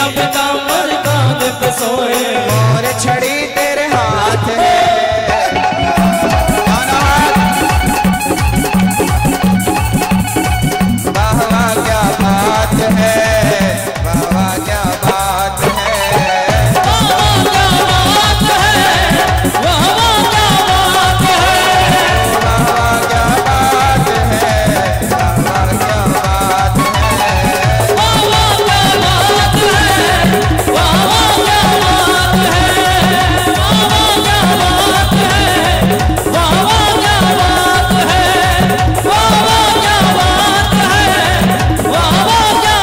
अब कामर कांध पे सोए। मोर छड़ी तेरे हाथ है। वाह वाह क्या बात है, वाह वाह क्या बात है, वाह वाह क्या बात है, वाह वाह क्या बात है, वाह वाह क्या बात है, वाह वाह क्या बात है, वाह वाह क्या बात है, वाह वाह क्या बात है, वाह वाह क्या बात है, वाह वाह क्या बात है, वाह वाह क्या बात है, वाह वाह क्या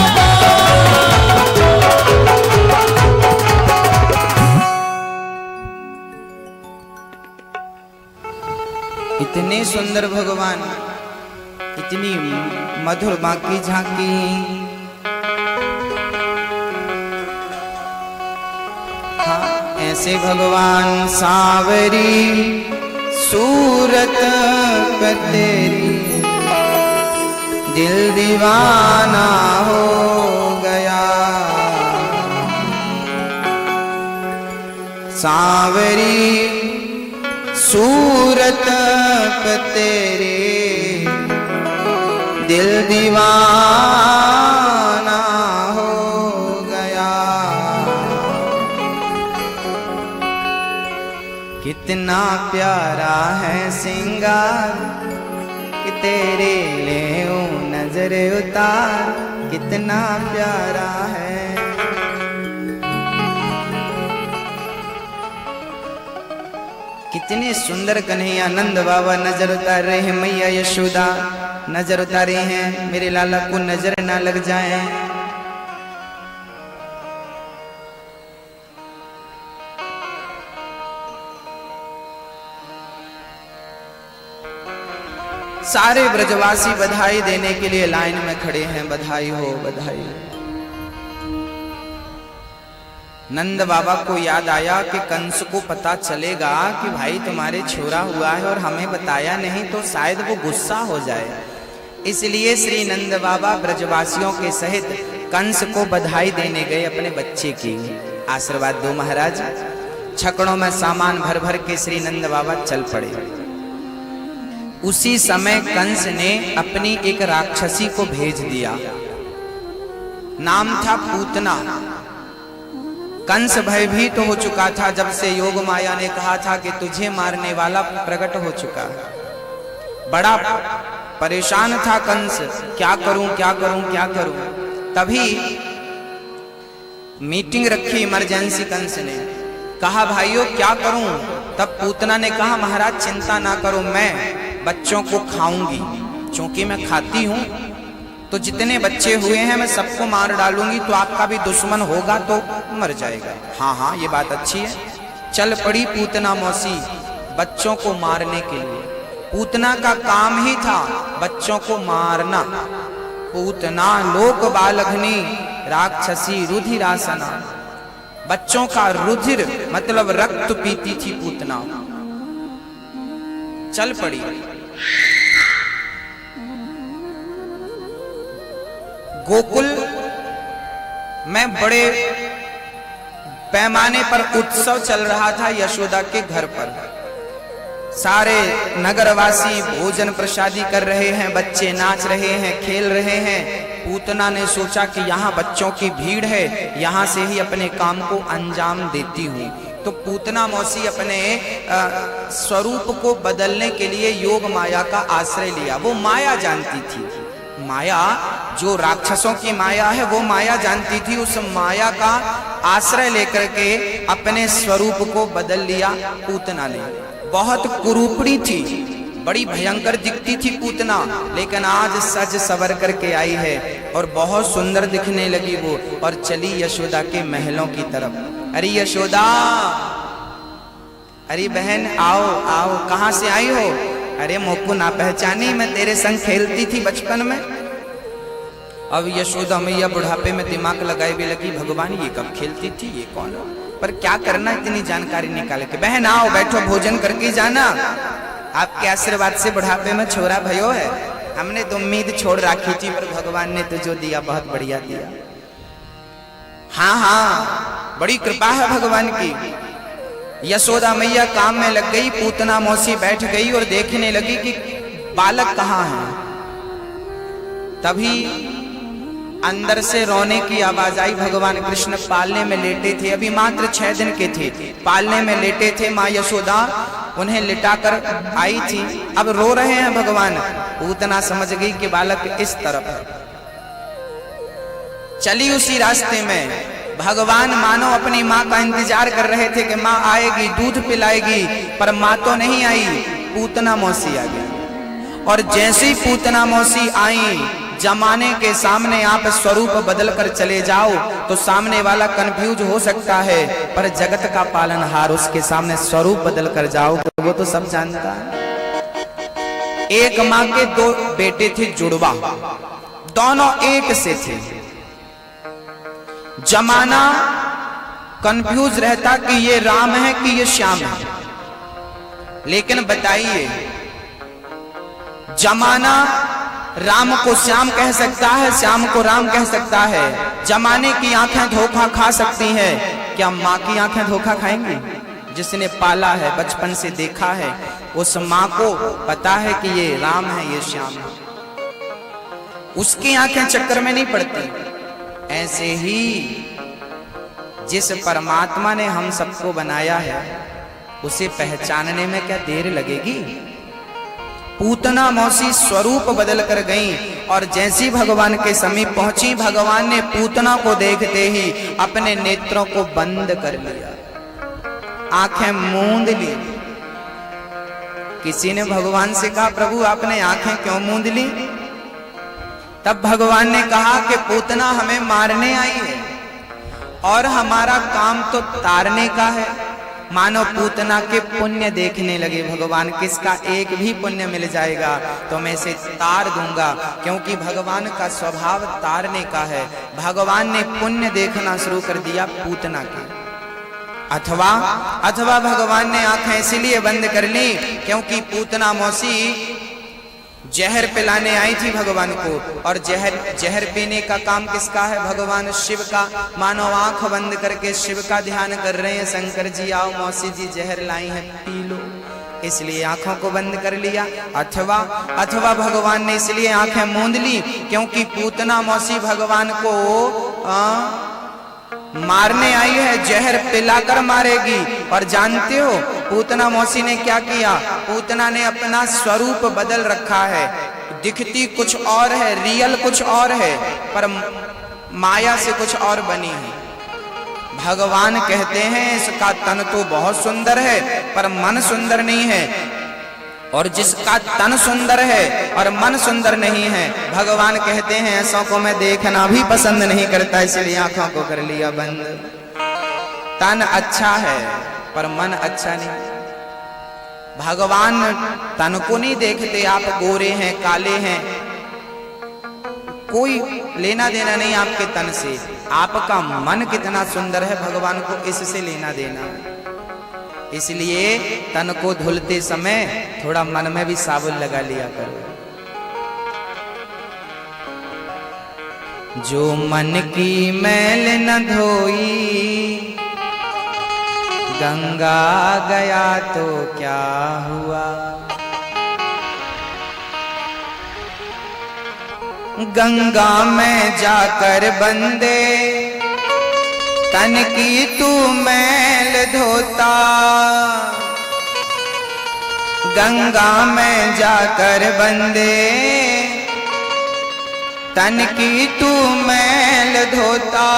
इतने सुंदर भगवान, इतनी मधुर माँ की झांकी। हाँ, ऐसे भगवान सांवरी सूरत पे तेरी दिल दीवाना हो गया। सांवरी सूरत पे तेरे दिल दीवाना हो गया। कितना प्यारा है सिंगार कि तेरे ले नजर उतार, कितना प्यारा है। कितने सुंदर कन्हैया नंद बाबा नजर उतार रहे हैं, मैया यशोदा नजर उतारे हैं, मेरे लाला को नजर ना लग जाए। सारे ब्रजवासी बधाई देने के लिए लाइन में खड़े हैं, बधाई हो बधाई हो। नंद बाबा को याद आया कि कंस को पता चलेगा कि भाई तुम्हारे छोरा हुआ है और हमें बताया नहीं तो शायद वो गुस्सा हो जाए। इसलिए श्री नंद बाबा ब्रजवासियों के सहित कंस को बधाई देने गए अपने बच्चे की। आशीर्वाद दो महाराज। छकड़ों में सामान भर भर के श्री नंद बाबा चल पड़े। उसी समय कंस ने अपनी एक राक्षसी को भेज दिया, नाम था पूतना। कंस भयभीत हो चुका था जब से योग माया ने कहा था कि तुझे मारने वाला प्रकट हो चुका। बड़ा परेशान था कंस, क्या करूं क्या करूं क्या करूं। तभी मीटिंग रखी इमरजेंसी। कंस ने कहा भाइयों क्या करूं। तब पूतना ने कहा महाराज चिंता ना करो, मैं बच्चों को खाऊंगी, क्योंकि मैं खाती हूं तो जितने बच्चे हुए हैं मैं सबको मार डालूंगी, तो आपका भी दुश्मन होगा तो मर जाएगा। हाँ हाँ ये बात अच्छी है। चल पड़ी पूतना मौसी बच्चों को मारने के लिए। पूतना का काम ही था बच्चों को मारना। पूतना लोक बालघनी राक्षसी रुधिरासना, बच्चों का रुधिर मतलब रक्त पीती थी पूतना। चल पड़ी। गोकुल में बड़े पैमाने पर उत्सव चल रहा था यशोदा के घर पर। सारे नगरवासी भोजन प्रसादी कर रहे हैं, बच्चे नाच रहे हैं, खेल रहे हैं। पूतना ने सोचा कि यहाँ बच्चों की भीड़ है, यहाँ से ही अपने काम को अंजाम देती हूँ। तो पूतना मौसी अपने स्वरूप को बदलने के लिए योग माया का आश्रय लिया। वो माया जानती थी, माया जो राक्षसों की माया है वो माया जानती थी। उस माया का आश्रय लेकर के अपने स्वरूप को बदल लिया पूतना ने। बहुत कुरूपड़ी थी, बड़ी भयंकर दिखती थी पूतना, लेकिन आज सज सवर करके आई है और बहुत सुंदर दिखने लगी वो। और चली यशोदा के महलों की तरफ। अरे यशोदा, अरे बहन आओ आओ, कहाँ से आई हो? अरे मोको ना पहचानी, मैं तेरे संग खेलती थी बचपन में। अब यशोदा मैया बुढ़ापे में दिमाग लगाई भी लगी, भगवान ये कब खेलती थी, ये कौन हो? पर क्या करना इतनी जानकारी निकाल के। बहन आओ बैठो, भोजन करके जाना। आपके आशीर्वाद से बुढ़ापे में छोरा भयो है। हमने तो उम्मीद छोड़ रखी थी, पर भगवान ने तो जो दिया बहुत बढ़िया दिया। हाँ हाँ, बड़ी कृपा है भगवान की। यशोदा मैया काम में लग गई, पूतना मौसी बैठ गई और देखने लगी कि बालक कहाँ है। तभी अंदर से रोने की आवाज आई। भगवान कृष्ण पालने में लेटे थे, अभी मात्र 6 दिन के थे, पालने में लेटे थे। माँ यशोदा उन्हें लिटाकर आई थी, अब रो रहे हैं भगवान। पूतना समझ गई कि बालक इस तरफ है, चली उसी रास्ते में। भगवान मानो अपनी माँ का इंतजार कर रहे थे कि माँ आएगी, दूध पिलाएगी, पर माँ तो नहीं आई। पूतना मौसी आ गई, और जैसे ही पूतना मौसी आई, जमाने के सामने आप स्वरूप बदल कर चले जाओ तो सामने वाला कंफ्यूज हो सकता है, पर जगत का पालनहार उसके सामने स्वरूप बदल कर जाओ तो वो तो सब जानता है। एक माँ के 2 बेटे थे जुड़वा, दोनों एक से थे। जमाना कंफ्यूज रहता कि ये राम है कि ये श्याम है। लेकिन बताइए, जमाना राम को श्याम कह सकता है, श्याम को राम कह सकता है। जमाने की आंखें धोखा खा सकती हैं, क्या माँ की आंखें धोखा खाएंगी? जिसने पाला है, बचपन से देखा है, उस माँ को पता है कि ये राम है, ये श्याम है, उसकी आंखें चक्कर में नहीं पड़ती। ऐसे ही जिस परमात्मा ने हम सबको बनाया है, उसे पहचानने में क्या देर लगेगी? पूतना मौसी स्वरूप बदल कर गई, और जैसी भगवान के समीप पहुंची, भगवान ने पूतना को देखते ही अपने नेत्रों को बंद कर लिया, आंखें मूंद ली। किसी ने भगवान से कहा, प्रभु आपने आंखें क्यों मूंद ली? तब भगवान ने कहा कि पूतना हमें मारने आई है और हमारा काम तो तारने का है। मानो पूतना के पुण्य देखने लगे भगवान, किसका एक भी पुण्य मिल जाएगा तो मैं इसे तार दूंगा, क्योंकि भगवान का स्वभाव तारने का है। भगवान ने पुण्य देखना शुरू कर दिया पूतना के। अथवा भगवान ने आंखें इसलिए बंद कर ली क्योंकि पूतना मौसी जहर पिलाने आई थी भगवान को, और जहर पीने का काम किसका है? भगवान शिव का। मानो आंख बंद करके शिव का ध्यान कर रहे हैं, शंकर जी आओ मौसी जी जहर लाई है पी लो, इसलिए आंखों को बंद कर लिया। अथवा भगवान ने इसलिए आंखें मूंद ली क्योंकि पूतना मौसी भगवान को मारने आई है, जहर पिलाकर मारेगी। और जानते हो पूतना मौसी ने क्या किया? पूतना ने अपना स्वरूप बदल रखा है, दिखती कुछ और है, रियल कुछ और है, पर माया से कुछ और बनी है। भगवान कहते हैं इसका तन तो बहुत सुंदर है पर मन सुंदर नहीं है, और जिसका तन सुंदर है और मन सुंदर नहीं है, भगवान कहते हैं ऐसों को मैं देखना भी पसंद नहीं करता, इसलिए आंखों को कर लिया बंद। तन अच्छा है पर मन अच्छा नहीं। भगवान तन को नहीं देखते, आप गोरे हैं काले हैं, कोई लेना देना नहीं आपके तन से। आपका मन कितना सुंदर है, भगवान को इससे लेना देना है। इसलिए तन को धुलते समय थोड़ा मन में भी साबुन लगा लिया करो। जो मन की मैल न धोई, गंगा गया तो क्या हुआ। गंगा में जाकर बंदे तन की तू मैल धोता, गंगा में जाकर बंदे तन की तू मैल धोता।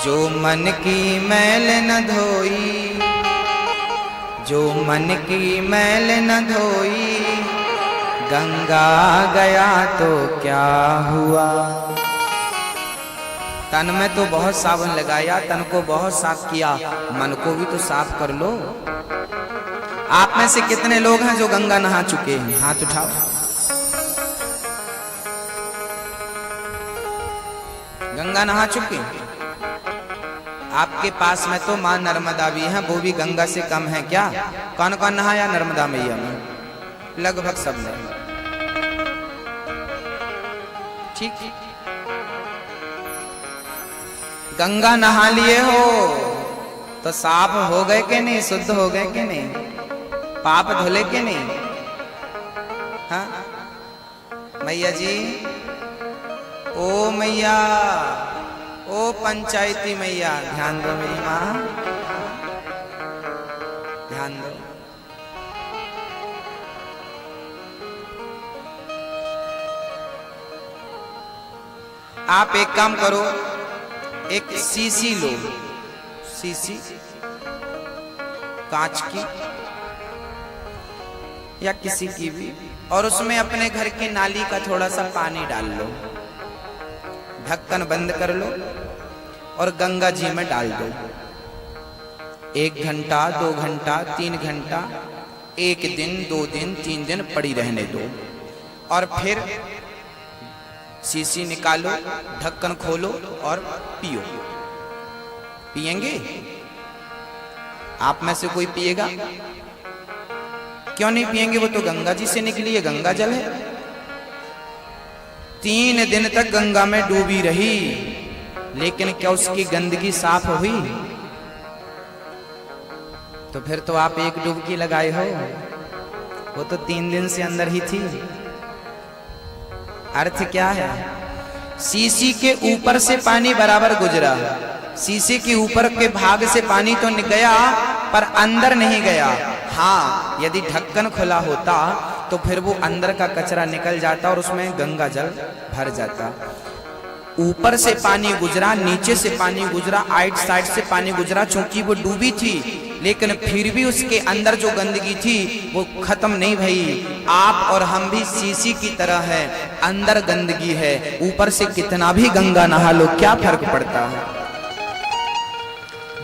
जो मन की मैल न धोई, जो मन की मैल न धोई, गंगा गया तो क्या हुआ। तन में तो बहुत साबुन लगाया, तन को बहुत साफ किया, मन को भी तो साफ कर लो। आप में से कितने लोग हैं जो गंगा नहा चुके हैं? हाथ उठाओ। गंगा नहा चुके? आपके पास में तो मां नर्मदा भी है, वो भी गंगा से कम है क्या? कौन कौन नहाया नर्मदा मैया में? लगभग सब ने। ठीक। गंगा नहा लिए हो तो साफ हो गए कि नहीं, शुद्ध हो गए कि नहीं, पाप धुले कि नहीं? हाँ मैया जी, ओ मैया, ओ पंचायती मैया, ध्यान दो मेरी माँ, ध्यान दो। आप एक काम करो, एक सीसी लो, सीसी कांच की या किसी की भी, और उसमें अपने घर की नाली का थोड़ा सा पानी डाल लो, ढक्कन बंद कर लो और गंगा जी में डाल दो। 1 घंटा, 2 घंटा, 3 घंटा, 1 दिन, 2 दिन, 3 दिन पड़ी रहने दो, और फिर शीशी निकालो, ढक्कन खोलो और पियो। पिएंगे? आप में से कोई पिएगा? क्यों नहीं पिएंगे? वो तो गंगा जी से निकली है, गंगा जल है। 3 दिन तक गंगा में डूबी रही, लेकिन क्या उसकी गंदगी साफ हुई? तो फिर तो आप एक डुबकी लगाए हो, वो तो 3 दिन से अंदर ही थी। अर्थ क्या है? शीशी के ऊपर से पानी बराबर गुजरा, शीशे के ऊपर के भाग से पानी तो गया पर अंदर नहीं गया। हाँ, यदि ढक्कन खुला होता तो फिर वो अंदर का कचरा निकल जाता और उसमें गंगा जल भर जाता। ऊपर से पानी गुजरा, नीचे से पानी गुजरा, आइट साइड से पानी गुजरा, चूंकि वो डूबी थी, लेकिन फिर भी उसके अंदर जो गंदगी थी वो खत्म नहीं भई। आप और हम भी शीशी की तरह है, अंदर गंदगी है, ऊपर से कितना भी गंगा नहा लो क्या फर्क पड़ता है?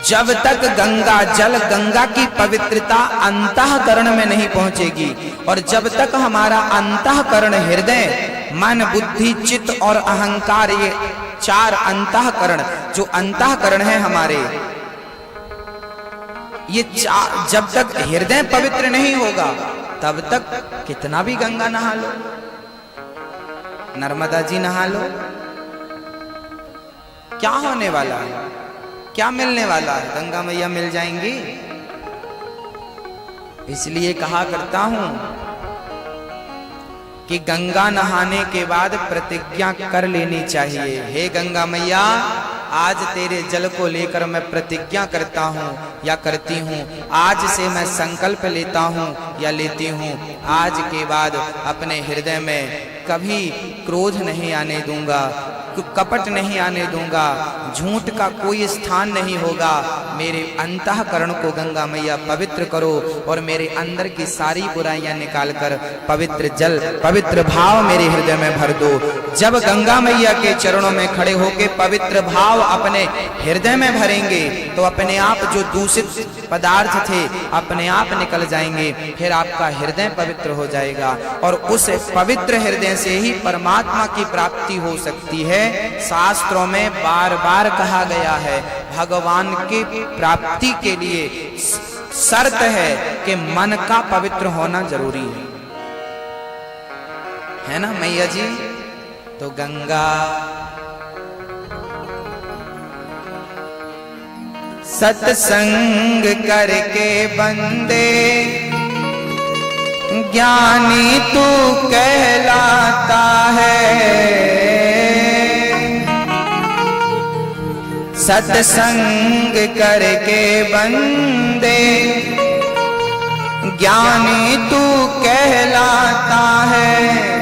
जब तक गंगा जल, गंगा की पवित्रता अंतःकरण में नहीं पहुंचेगी, और जब तक हमारा अंतःकरण, हृदय, मन, बुद्धि, चित्त और अहंकार, ये 4 अंतःकरण, जो अंतःकरण है हमारे, ये जब तक हृदय पवित्र नहीं होगा तब तक कितना भी गंगा नहा लो, नर्मदा जी नहा लो, क्या होने वाला है? क्या मिलने वाला है? गंगा मैया मिल जाएंगी। इसलिए कहा करता हूं कि गंगा नहाने के बाद प्रतिज्ञा कर लेनी चाहिए। हे गंगा मैया, आज तेरे जल को लेकर मैं प्रतिज्ञा करता हूँ या करती हूँ, आज से मैं संकल्प लेता हूँ या लेती हूँ, आज के बाद अपने हृदय में कभी क्रोध नहीं आने दूंगा, कपट नहीं आने दूंगा, झूठ का कोई स्थान नहीं होगा। मेरे अंतःकरण को गंगा मैया पवित्र करो और मेरे अंदर की सारी बुराइयां निकालकर पवित्र जल, पवित्र भाव मेरे हृदय में भर दो। जब गंगा मैया के चरणों में खड़े होकर पवित्र भाव अपने हृदय में भरेंगे तो अपने आप जो दूषित पदार्थ थे अपने आप निकल जाएंगे, फिर आपका हृदय पवित्र हो जाएगा और उस पवित्र हृदय से ही परमात्मा की प्राप्ति हो सकती है। शास्त्रों में बार बार कहा गया है, भगवान की प्राप्ति के लिए शर्त है कि मन का पवित्र होना जरूरी है ना मैया जी? तो गंगा सत्संग करके बंदे ज्ञानी तू कहलाता है, सत्संग करके बंदे ज्ञानी तू कहलाता है।